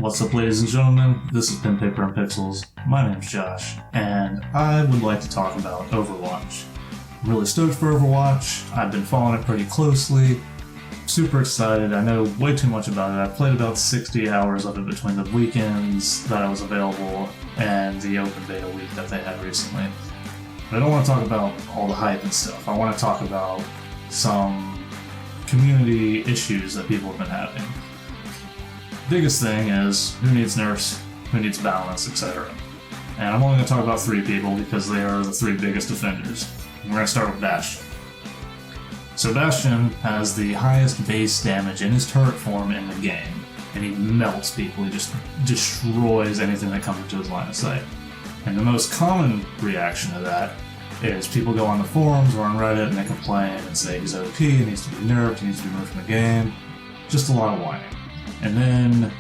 What's up, ladies and gentlemen? This is Pen, Paper, and Pixels. My name's Josh, and I would like to talk about Overwatch. I'm really stoked for Overwatch. I've been following it pretty closely. Super excited. I know way too much about it. I played about 60 hours of it between the weekends that I was available and the open beta week that they had recently. But I don't want to talk about all the hype and stuff. I want to talk about some community issues that people have been having. Biggest thing is who needs nerfs, who needs balance, etc. And I'm only going to talk about 3 people because they are the 3 biggest offenders. We're going to start with Bastion. So Bastion has the highest base damage in his turret form in the game, and he melts people. He just destroys anything that comes into his line of sight. And the most common reaction to that is people go on the forums or on Reddit and they complain and say he's OP, he needs to be nerfed, he needs to be removed from the game. Just a lot of whining. And then,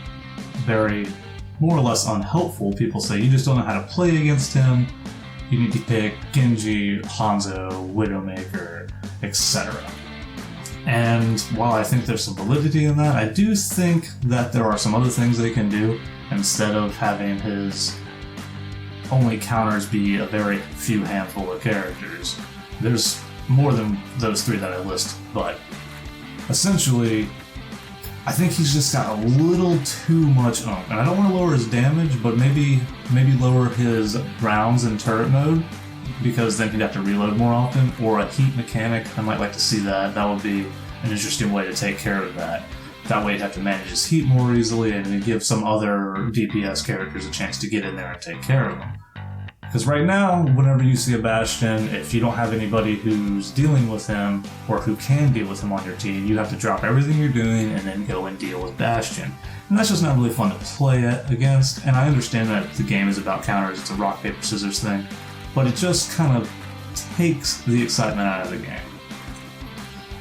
very more or less unhelpful, people say you just don't know how to play against him, you need to pick Genji, Hanzo, Widowmaker, etc. And while I think there's some validity in that, I do think that there are some other things they can do instead of having his only counters be a very few handful of characters. There's more than those 3 that I list, but essentially I think he's just got a little too much oomph. And I don't want to lower his damage, but maybe lower his rounds in turret mode, because then he'd have to reload more often, or a heat mechanic. I might like to see that. That would be an interesting way to take care of that. That way he'd have to manage his heat more easily, and it'd give some other DPS characters a chance to get in there and take care of him. Because right now, whenever you see a Bastion, if you don't have anybody who's dealing with him, or who can deal with him on your team, you have to drop everything you're doing and then go and deal with Bastion. And that's just not really fun to play against, and I understand that the game is about counters, it's a rock, paper, scissors thing, but it just kind of takes the excitement out of the game.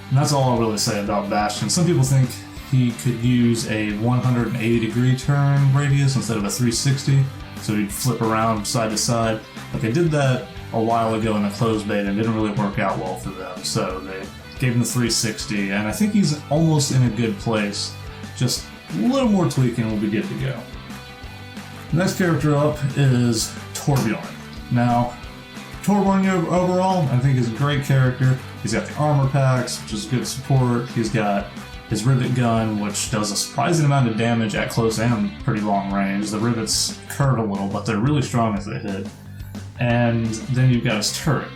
And that's all I'll really say about Bastion. Some people think he could use a 180-degree turn radius instead of a 360, so he'd flip around side to side. But they did that a while ago in the closed beta and didn't really work out well for them, so they gave him the 360, and I think he's almost in a good place. Just a little more tweaking will be good to go. The next character up is Torbjorn. Now, Torbjorn overall, I think is a great character. He's got the armor packs, which is good support. He's got his rivet gun, which does a surprising amount of damage at close and pretty long range. The rivets curve a little, but they're really strong as they hit. And then you've got his turret.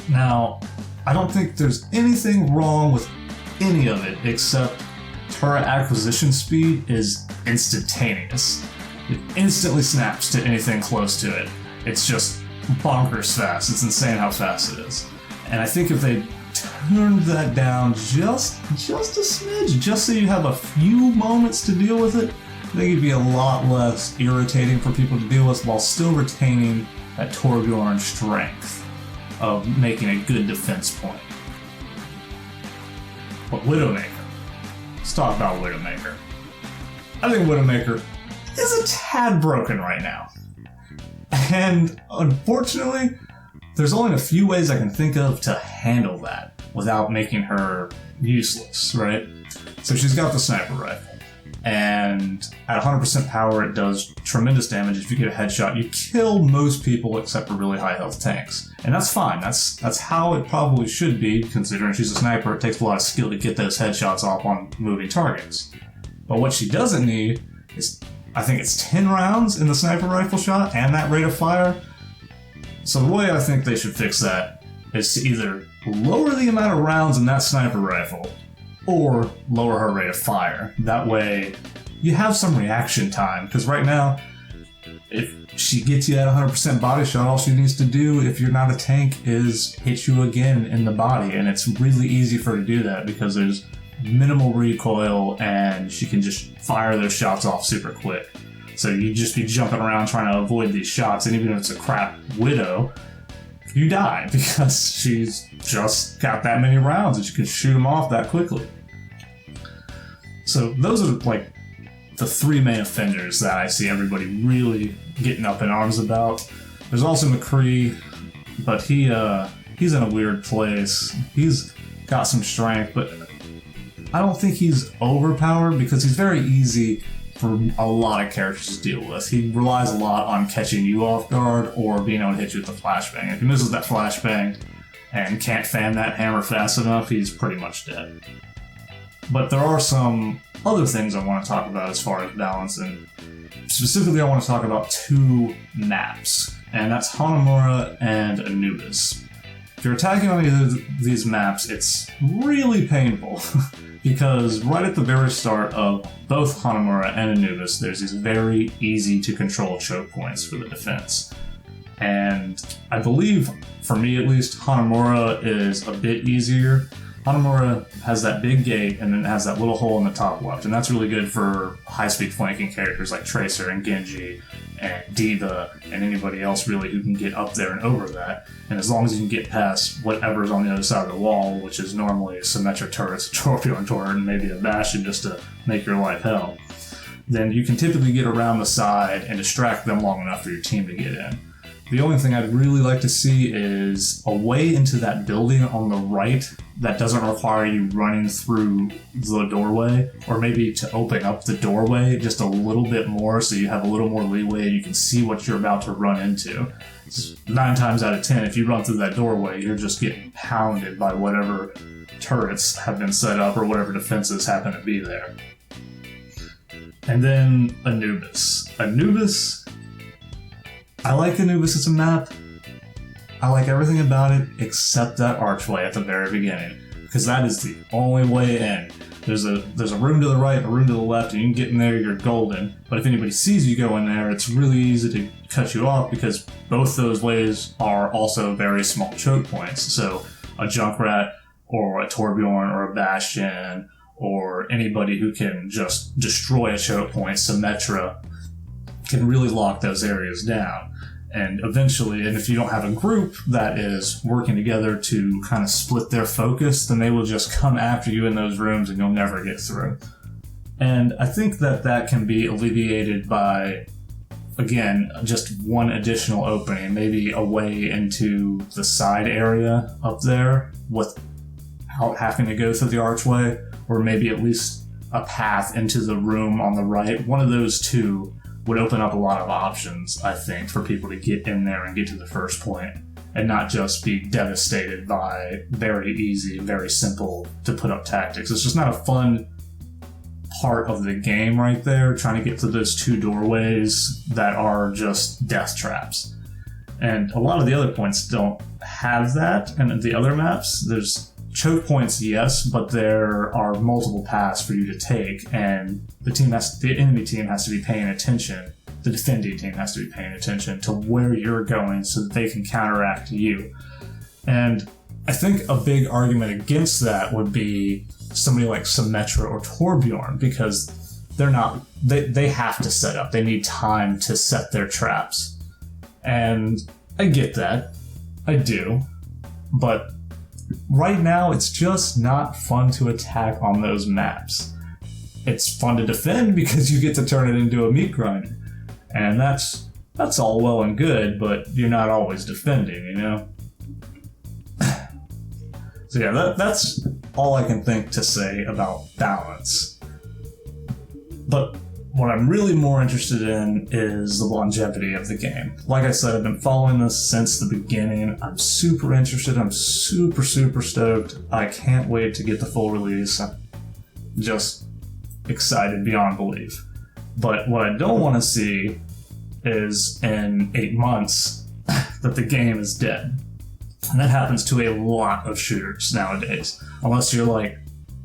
Now, I don't think there's anything wrong with any of it, except turret acquisition speed is instantaneous. It instantly snaps to anything close to it. It's just bonkers fast. It's insane how fast it is. And I think if they turned that down just a smidge, just so you have a few moments to deal with it, I think it'd be a lot less irritating for people to deal with while still retaining that Torbjorn strength of making a good defense point. But Widowmaker. Let's talk about Widowmaker. I think Widowmaker is a tad broken right now. And unfortunately, there's only a few ways I can think of to handle that without making her useless, right? So she's got the sniper rifle, and at 100% power it does tremendous damage. If you get a headshot, you kill most people except for really high health tanks. And that's fine, that's how it probably should be, considering she's a sniper. It takes a lot of skill to get those headshots off on moving targets. But what she doesn't need is, I think it's 10 rounds in the sniper rifle shot and that rate of fire. So the way I think they should fix that is to either lower the amount of rounds in that sniper rifle or lower her rate of fire. That way you have some reaction time, because right now if she gets you at 100% body shot, all she needs to do, if you're not a tank, is hit you again in the body, and it's really easy for her to do that because there's minimal recoil and she can just fire those shots off super quick. So you just be jumping around trying to avoid these shots, and even if it's a crap Widow, you die because she's just got that many rounds and she can shoot them off that quickly. So those are like the 3 main offenders that I see everybody really getting up in arms about. There's also McCree, but he's in a weird place. He's got some strength, but I don't think he's overpowered because he's very easy for a lot of characters to deal with. He relies a lot on catching you off guard or being able to hit you with the flashbang. If he misses that flashbang and can't fan that hammer fast enough, he's pretty much dead. But there are some other things I want to talk about as far as balance, and specifically I want to talk about 2 maps, and that's Hanamura and Anubis. If you're attacking on either of these maps, it's really painful because right at the very start of both Hanamura and Anubis, there's these very easy to control choke points for the defense. And I believe, for me at least, Hanamura is a bit easier. Hanamura has that big gate and then it has that little hole in the top left, and that's really good for high-speed flanking characters like Tracer and Genji and D.Va and anybody else really who can get up there and over that. And as long as you can get past whatever's on the other side of the wall, which is normally a Symmetra turret, a Torpedo turret, and maybe a Bastion just to make your life hell, then you can typically get around the side and distract them long enough for your team to get in. The only thing I'd really like to see is a way into that building on the right that doesn't require you running through the doorway, or maybe to open up the doorway just a little bit more so you have a little more leeway and you can see what you're about to run into. 9 times out of 10, if you run through that doorway, you're just getting pounded by whatever turrets have been set up or whatever defenses happen to be there. And then Anubis. I like Anubis as a map. I like everything about it except that archway at the very beginning, because that is the only way in. There's a room to the right and a room to the left, and you can get in there, you're golden. But if anybody sees you go in there, it's really easy to cut you off because both those ways are also very small choke points. So a Junkrat or a Torbjorn or a Bastion or anybody who can just destroy a choke point, Symmetra, can really lock those areas down. And eventually, and if you don't have a group that is working together to kind of split their focus, then they will just come after you in those rooms and you'll never get through. And I think that can be alleviated by, again, just one additional opening, maybe a way into the side area up there without having to go through the archway, or maybe at least a path into the room on the right. One of those two would open up a lot of options, I think, for people to get in there and get to the first point and not just be devastated by very easy, very simple to put up tactics. It's just not a fun part of the game right there, trying to get to those 2 doorways that are just death traps. And a lot of the other points don't have that, and the other maps, there's choke points, yes, but there are multiple paths for you to take, and the enemy team has to be paying attention. The defending team has to be paying attention to where you're going so that they can counteract you. And I think a big argument against that would be somebody like Symmetra or Torbjorn, because they have to set up. They need time to set their traps. And I get that. I do. But right now, it's just not fun to attack on those maps. It's fun to defend because you get to turn it into a meat grinder. And that's all well and good, but you're not always defending, you know? So yeah, that's all I can think to say about balance. But what I'm really more interested in is the longevity of the game. Like I said, I've been following this since the beginning. I'm super interested. I'm super, super stoked. I can't wait to get the full release. I'm just excited beyond belief. But what I don't want to see is in 8 months that the game is dead. And that happens to a lot of shooters nowadays. Unless you're like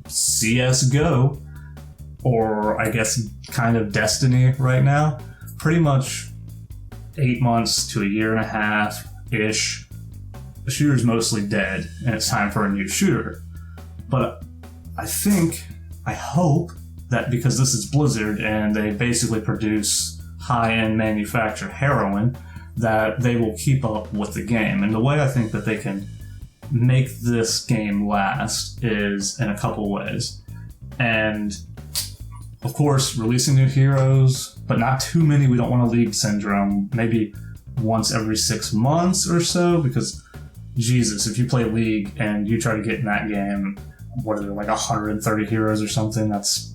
CSGO, or I guess kind of Destiny right now. Pretty much 8 months to a year and a half-ish, the shooter's mostly dead, and it's time for a new shooter. But I hope that because this is Blizzard and they basically produce high-end manufactured heroin, that they will keep up with the game. And the way I think that they can make this game last is in a couple ways. And of course, releasing new heroes, but not too many. We don't want a League syndrome. Maybe once every 6 months or so, because Jesus, if you play League and you try to get in that game, what are there, like 130 heroes or something? That's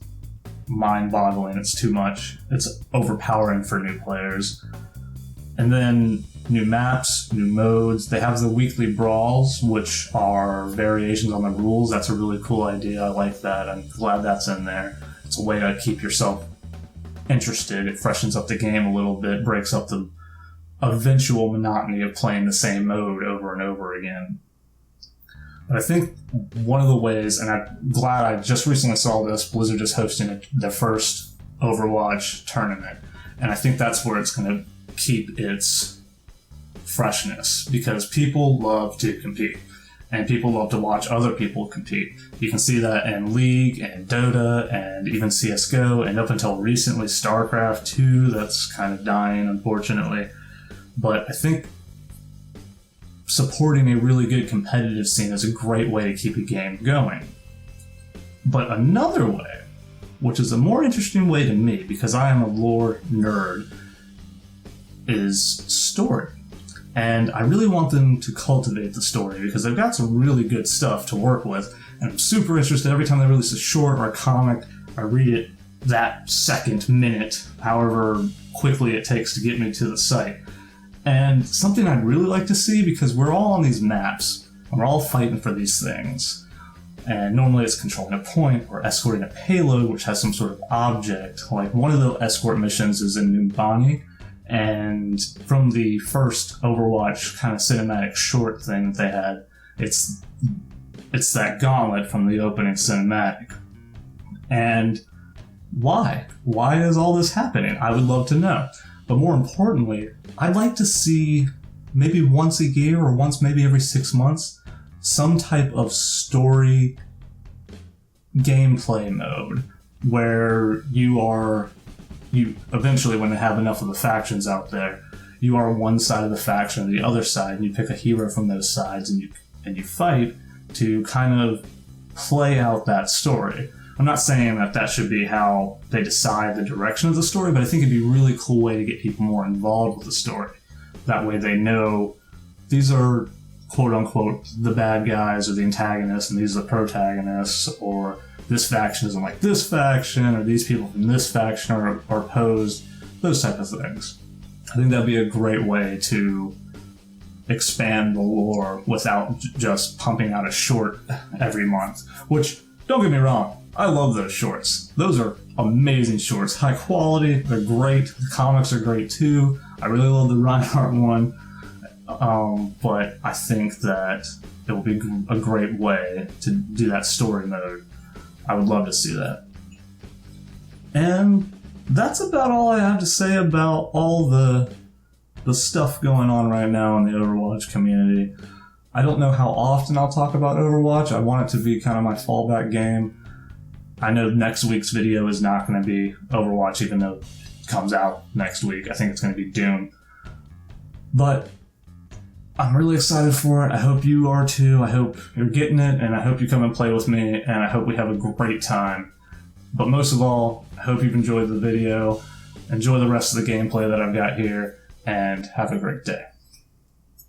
mind-boggling. It's too much. It's overpowering for new players. And then new maps, new modes. They have the weekly brawls, which are variations on the rules. That's a really cool idea. I like that. I'm glad that's in there. It's a way to keep yourself interested. It freshens up the game a little bit, breaks up the eventual monotony of playing the same mode over and over again. But I think one of the ways, and I'm glad I just recently saw this, Blizzard is hosting their first Overwatch tournament. And I think that's where it's going to keep its freshness, because people love to compete. And people love to watch other people compete. You can see that in League and Dota and even CSGO, and up until recently StarCraft 2, that's kind of dying, unfortunately. But I think supporting a really good competitive scene is a great way to keep a game going. But another way, which is a more interesting way to me, because I am a lore nerd, is story. And I really want them to cultivate the story, because they've got some really good stuff to work with. And I'm super interested every time they release a short or a comic. I read it that second, minute, however quickly it takes to get me to the site. And something I'd really like to see, because we're all on these maps, and we're all fighting for these things. And normally it's controlling a point or escorting a payload, which has some sort of object. Like one of the escort missions is in Numbani. And from the first Overwatch kind of cinematic short thing that they had, it's that gauntlet from the opening cinematic. And why? Why is all this happening? I would love to know. But more importantly, I'd like to see maybe once a year or once maybe every 6 months, some type of story gameplay mode where you eventually, when they have enough of the factions out there, you are one side of the faction or the other side, and you pick a hero from those sides and you fight to kind of play out that story. I'm not saying that should be how they decide the direction of the story, but I think it'd be a really cool way to get people more involved with the story. That way they know these are quote-unquote the bad guys or the antagonists, and these are the protagonists, or this faction isn't like this faction, or these people from this faction are opposed, those type of things. I think that'd be a great way to expand the lore without just pumping out a short every month. Which, don't get me wrong, I love those shorts. Those are amazing shorts. High quality, they're great. The comics are great too. I really love the Reinhardt one. But I think that it will be a great way to do that story mode. I would love to see that. And that's about all I have to say about all the stuff going on right now in the Overwatch community. I don't know how often I'll talk about Overwatch. I want it to be kind of my fallback game. I know next week's video is not going to be Overwatch, even though it comes out next week. I think it's going to be Doom. But I'm really excited for it. I hope you are too. I hope you're getting it, and I hope you come and play with me, and I hope we have a great time. But most of all, I hope you've enjoyed the video. Enjoy the rest of the gameplay that I've got here, and have a great day.